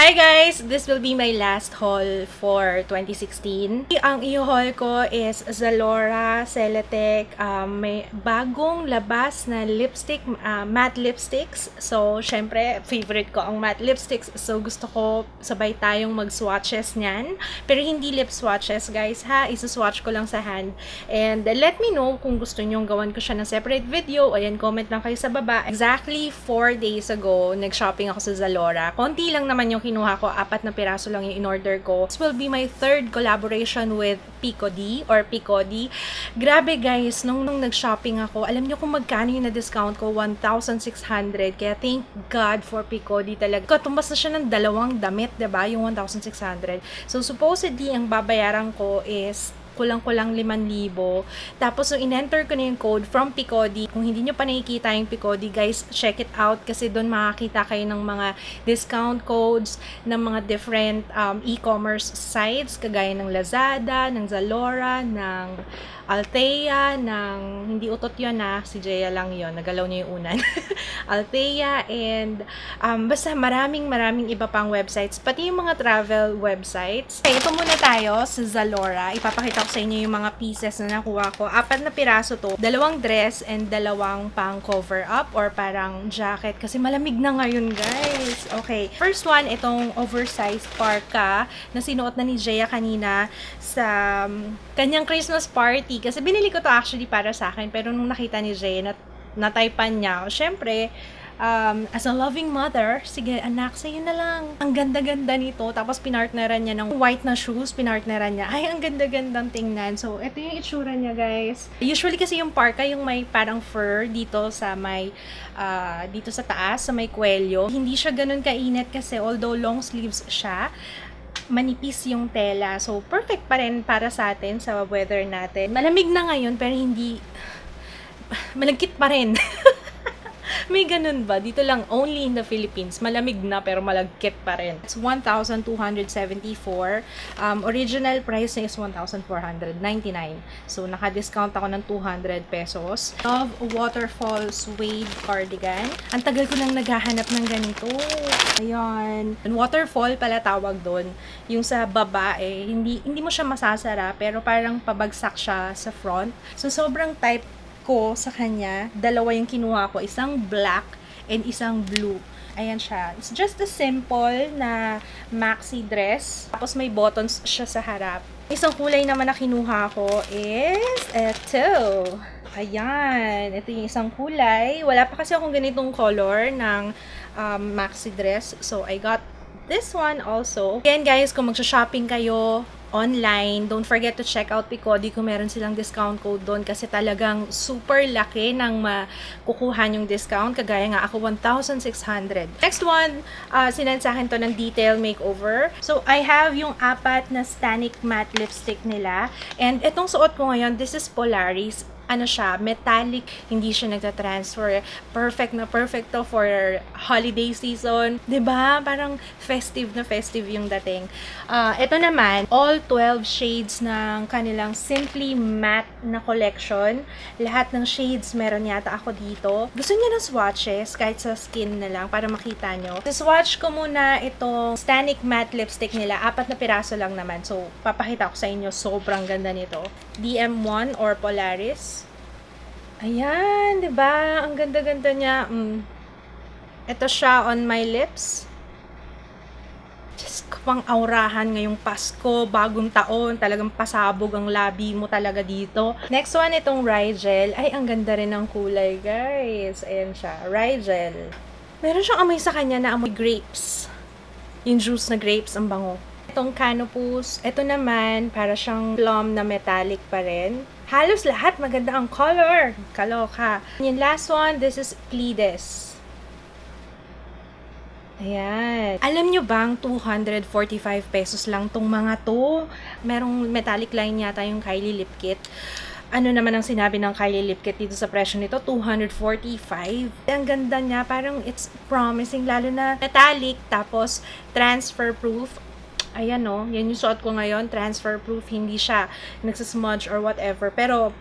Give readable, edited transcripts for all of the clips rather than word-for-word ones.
Hi guys! This will be my last haul for 2016. Ang i-haul ko is Zalora Celatec. May bagong labas na lipstick, matte lipsticks. So, syempre, favorite ko ang matte lipsticks. So, gusto ko sabay tayong mag-swatches niyan. Pero hindi lip swatches, guys, ha? Isa-swatch ko lang sa hand. And let me know kung gusto nyong gawan ko siya ng separate video. Ayan, comment lang kayo sa baba. Exactly 4 days ago, nag-shopping ako sa Zalora. Konti lang naman yung kinuha ko, 4 na piraso lang yung in-order ko. This will be my third collaboration with Picody or Picody. Grabe guys, nung nag-shopping ako, alam niyo kung magkano yung na-discount ko? 1,600. Kaya thank God for Picody talaga. Katumbas na siya ng 2 damit, diba? Yung 1,600. So supposedly, ang babayaran ko is kulang-kulang 5,000. Tapos, nung in-enter ko na yung code from Picody, kung hindi nyo pa nakikita yung Picody, guys, check it out kasi doon makakita kayo ng mga discount codes ng mga different e-commerce sites, kagaya ng Lazada, ng Zalora, ng Althea, ng, hindi utot yun si Jaya lang yun, nagalaw niya yung unan. Althea, and basta maraming iba pang websites, pati yung mga travel websites. Okay, ito muna tayo sa Zalora. Ipapakita ko sa inyo yung mga pieces na nakuha ko. 4 na piraso to. 2 dress and 2 pang cover up or parang jacket kasi malamig na ngayon, guys. Okay, first one, itong oversized parka na sinuot na ni Jaya kanina sa kanyang Christmas party. Kasi binili ko to actually para sa akin, pero nung nakita ni Jay, nataypan niya, syempre, as a loving mother, sige anak, sa'yo na lang. Ang ganda-ganda nito. Tapos pinartneran niya ng white na shoes, pinartneran niya. Ay, ang ganda-gandang tingnan. So, ito yung itsura niya, guys. Usually kasi yung parka, yung may parang fur dito sa may, dito sa taas, sa may kwelyo. Hindi siya ganun kainit kasi although long sleeves siya, manipis yung tela. So, perfect pa rin para sa atin, sa weather natin. Malamig na ngayon, pero hindi, malagkit pa rin. May ganun ba? Dito lang, only in the Philippines. Malamig na, pero malagkit pa rin. It's 1,274. Original price niya is 1,499. So, naka-discount ako ng 200 pesos. Love Waterfall Suede Cardigan. Ang tagal ko nang naghahanap ng ganito. Ayan. Waterfall pala tawag doon. Yung sa baba, hindi mo siya masasara, pero parang pabagsak siya sa front. So, sobrang type ko sa kanya, 2 yung kinuha ko, isang black and isang blue. Ayan siya. It's just a simple na maxi dress. Tapos may buttons siya sa harap. Isang kulay naman na kinuha ko is ito. Ayan. Ito yung isang kulay. Wala pa kasi akong ganitong color ng maxi dress. So, I got this one also. Again guys, kung magsha-shopping kayo online, don't forget to check out Picody kung meron silang discount code doon kasi talagang super laki ng makukuha yung discount. Kagaya nga ako, 1,600. Next one, sinend sa akin to ng detail makeover. So, I have yung 4 na Stanic matte lipstick nila. And itong suot ko ngayon, this is Polaris. Ano siya, metallic, hindi siya nagta-transfer. Perfect na perfect to for holiday season. 'Di ba? Parang festive na festive yung dating. Ito naman, all 12 shades ng kanilang Simply Matte na collection. Lahat ng shades meron yata ako dito. Gusto niyo ng swatches, kahit sa skin na lang, para makita nyo. Swatch ko muna itong Stanic matte lipstick nila. 4 na piraso lang naman. So, papakita ko sa inyo, sobrang ganda nito. DM1 or Polaris. Ayan, 'di ba? Ang ganda-ganda niya. Ito siya on my lips. Just pang aurahan ngayong Pasko, bagong taon, talagang pasabog ang labi mo talaga dito. Next one, itong Rigel. Ay, ang ganda rin ng kulay, guys. Ayan siya, Rigel. Meron siyang amoy sa kanya na amoy grapes. Yung juice na grapes, ang bango. Itong Canopus, ito naman, para siyang plum na metallic pa rin. Halos lahat maganda ang color. Kaloka. Yung last one, this is Pledes. Ayan. Alam nyo bang 245 pesos lang tong mga to? Merong metallic line yata yung Kylie Lip Kit. Ano naman ang sinabi ng Kylie Lip Kit dito sa presyo nito? 245. Ang ganda niya. Parang it's promising. Lalo na metallic. Tapos transfer proof. Ayan yan yung suot ko ngayon, transfer proof, hindi siya nagsasmudge or whatever. Pero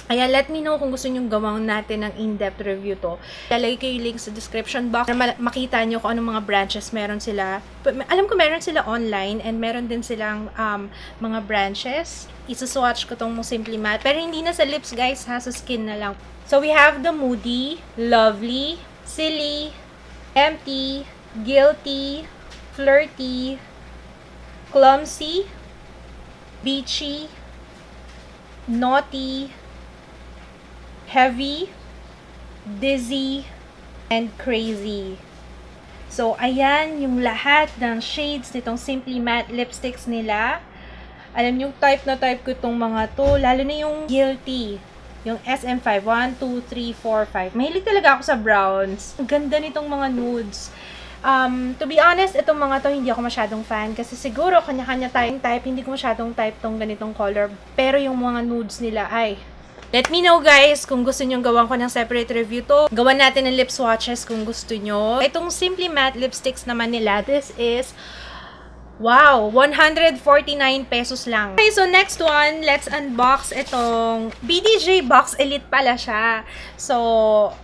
Ayan, let me know kung gusto nyong gawang natin ng in-depth review to. Lalagay ko yung link sa description box para makita nyo kung anong mga branches meron sila. Alam ko meron sila online and meron din silang mga branches. Isuswatch ko tong Simply Matte. Pero hindi na sa lips guys ha, sa skin na lang. So we have the Moody, Lovely, Silly, Empty, Guilty, Flirty, Clumsy, Beachy, Naughty, Heavy, Dizzy, and Crazy. So, ayan yung lahat ng shades nitong Simply Matte lipsticks nila. Alam niyo, type na type ko itong mga to. Lalo na yung Guilty. Yung SM5. 1, 2, 3, 4, 5. Mahilig talaga ako sa browns. Ang ganda nitong mga nudes. To be honest, itong mga to hindi ako masyadong fan. Kasi siguro, kanya-kanya tayong type. Hindi ko masyadong type tong ganitong color. Pero yung mga nudes nila ay... Let me know guys kung gusto nyong gawan ko ng separate review to. Gawan natin ng lip swatches kung gusto nyo. Itong Simply Matte lipsticks naman nila, this is, wow, 149 pesos lang. Okay, so next one, let's unbox itong BDJ Box Elite pala siya. So,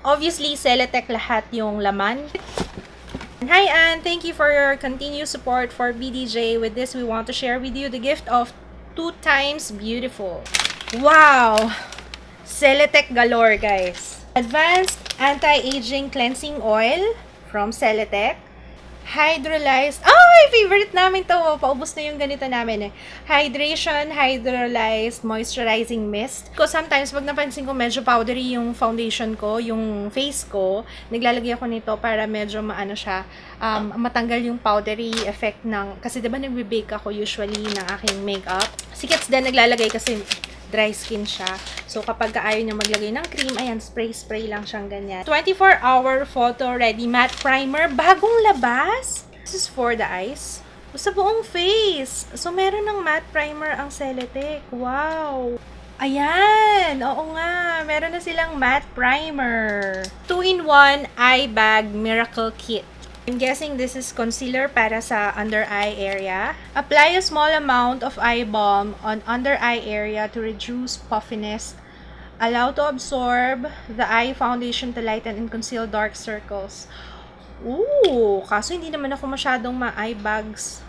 obviously, Celetec lahat yung laman. Hi Ann, thank you for your continued support for BDJ. With this, we want to share with you the gift of 2 times beautiful. Wow! Celetec galore, guys. Advanced Anti-Aging Cleansing Oil from Celetec. Hydrolyzed. Ay, favorite namin to. Paubos na yung ganito namin eh. Hydration, Hydrolyzed Moisturizing Mist. Ko sometimes, pag napansin ko medyo powdery yung foundation ko, yung face ko, naglalagay ako nito para medyo maano siya, matanggal yung powdery effect ng, kasi diba nagbe-bake ako usually ng aking makeup. Si Kits din naglalagay kasi dry skin siya. So, kapag ayaw nyo maglagay ng cream, ayan, spray-spray lang siyang ganyan. 24-hour Photo Ready Matte Primer. Bagong labas. This is for the eyes. Sa buong face. So, meron ng matte primer ang Celetec. Wow! Ayan! Oo nga. Meron na silang matte primer. 2-in-1 Eye Bag Miracle Kit. I'm guessing this is concealer para sa under eye area. Apply a small amount of eye balm on under eye area to reduce puffiness. Allow to absorb the eye foundation to lighten and conceal dark circles. Ooh, kaso hindi naman ako masyadong ma-eye bags.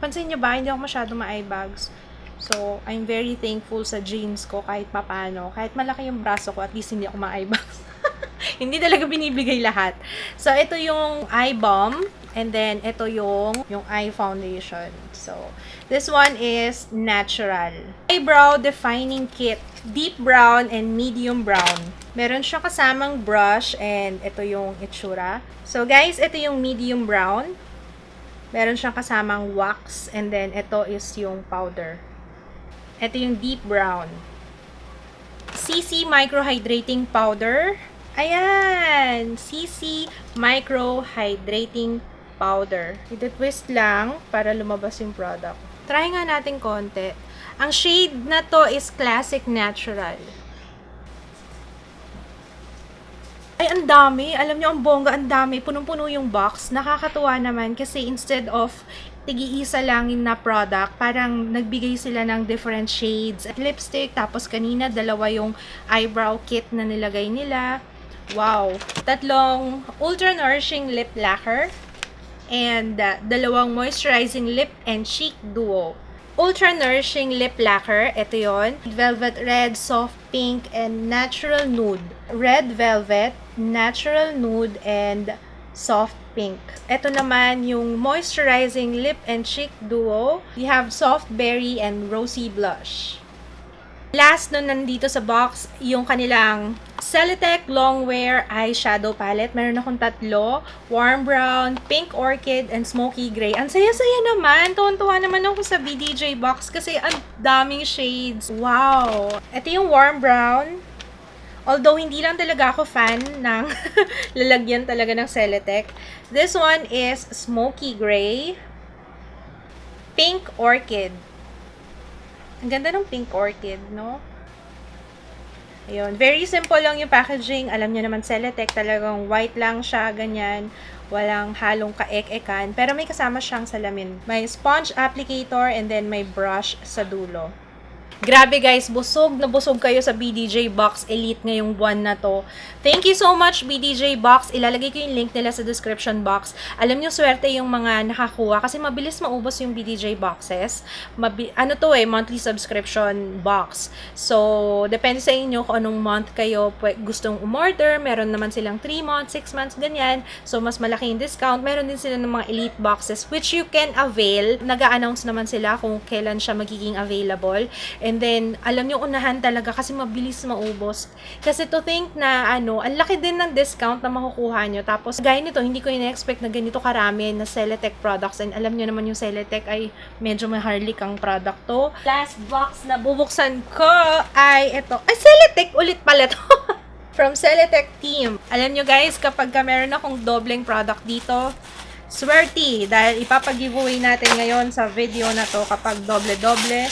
Pansin niyo ba, hindi ako masyadong ma-eye bags. So, I'm very thankful sa jeans ko kahit papano. Kahit malaki yung braso ko, at least hindi ako ma-eye bags. Hindi talaga binibigay lahat. So, ito yung eye balm. And then, ito yung eye foundation. So, this one is natural. Eyebrow Defining Kit. Deep brown and medium brown. Meron siyang kasamang brush and ito yung itsura. So, guys, ito yung medium brown. Meron siyang kasamang wax. And then, ito is yung powder. Ito yung deep brown. CC Micro Hydrating Powder. Ayan! CC Micro Hydrating Powder. Ito-twist lang para lumabas yung product. Try nga natin konti. Ang shade na to is Classic Natural. Ay, ang dami. Alam nyo, ang bongga, ang dami. Punong-puno yung box. Nakakatuwa naman kasi instead of tigi-isa lang yung na product, parang nagbigay sila ng different shades. Lipstick, tapos kanina, dalawa yung eyebrow kit na nilagay nila. Wow! 3 Ultra Nourishing Lip Lacquer and 2 Moisturizing Lip and Cheek Duo. Ultra Nourishing Lip Lacquer, ito yon. Velvet Red, Soft Pink, and Natural Nude. Red Velvet, Natural Nude, and Soft Pink. Ito naman yung Moisturizing Lip and Cheek Duo. We have Soft Berry and Rosy Blush. Last nun nandito sa box, yung kanilang Celetec Longwear Eyeshadow Palette. Meron akong 3. Warm Brown, Pink Orchid, and Smoky Gray. Ang saya-saya naman. Tuwan-tuwa naman ako sa BDJ box kasi ang daming shades. Wow! Ito yung Warm Brown. Although, hindi lang talaga ako fan ng lalagyan talaga ng Celetec. This one is Smoky Gray. Pink Orchid. Ang ganda ng Pink Orchid, no? Ayun. Very simple lang yung packaging. Alam niyo naman, Celetec, talagang white lang siya, ganyan. Walang halong kaek-ekan. Pero may kasama siyang salamin. May sponge applicator and then may brush sa dulo. Grabe guys, busog na busog kayo sa BDJ Box Elite ngayong buwan na to. Thank you so much BDJ Box. Ilalagay ko yung link nila sa description box. Alam nyo, swerte yung mga nakakuha kasi mabilis maubos yung BDJ boxes. Monthly subscription box. So, depende sa inyo kung anong month kayo gustong umorder. Meron naman silang 3 months, 6 months, ganyan. So, mas malaki yung discount. Meron din sila ng mga elite boxes which you can avail. Nag-a-announce naman sila kung kailan siya magiging available. And then, alam nyo, unahan talaga kasi mabilis maubos. Kasi to think na, ang laki din ng discount na makukuha nyo. Tapos, gaya nito, hindi ko ina-expect na ganito karami na Celetec products. And alam nyo naman yung Celetec ay medyo maharlik ang product to. Last box na bubuksan ko ay ito. Ay, Celetec ulit pala to. From Celetec team. Alam nyo guys, kapag meron akong dobleng product dito, swerte. Dahil ipapag-giveaway natin ngayon sa video na to kapag doble-doble.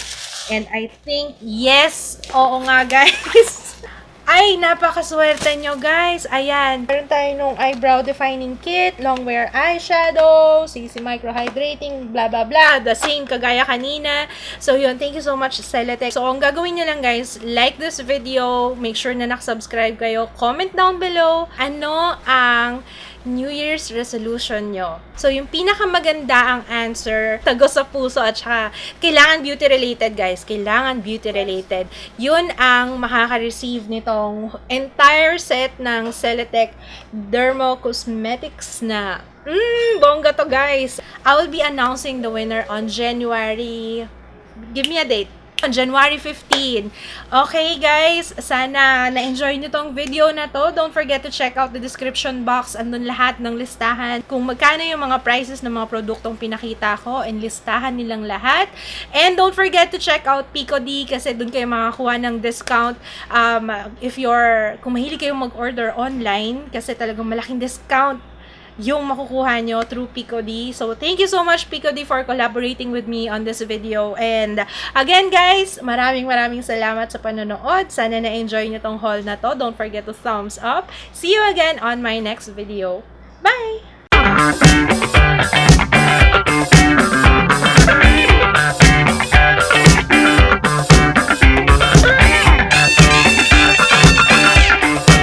And I think, yes, oo nga guys. Ay, napakaswerte nyo guys. Ayan, meron tayo nung eyebrow defining kit, long wear eyeshadow, CC micro hydrating, blah blah blah. The same kagaya kanina. So yun, thank you so much Celetec. So ang gagawin nyo lang guys, like this video, make sure na nakasubscribe kayo, comment down below, ano ang New Year's resolution nyo. So, yung pinakamaganda ang answer, tago sa puso at saka, kailangan beauty related guys. Kailangan beauty related. Yun ang makaka-receive nitong entire set ng Celetec Dermo Cosmetics na bongga to guys. I will be announcing the winner on January. Give me a date. On January 15. Okay guys, sana na-enjoy nyo tong video na to. Don't forget to check out the description box. Andun lahat ng listahan. Kung magkano yung mga prices ng mga produktong pinakita ko, and listahan nilang lahat. And don't forget to check out Pico D kasi dun kayo makakuha ng discount. Kung mahilig kayong mag-order online, kasi talagang malaking discount yung makukuha nyo through Pico D. So, thank you so much Pico D for collaborating with me on this video. And again guys, maraming salamat sa panonood. Sana na-enjoy nyo tong haul na to. Don't forget to thumbs up. See you again on my next video. Bye!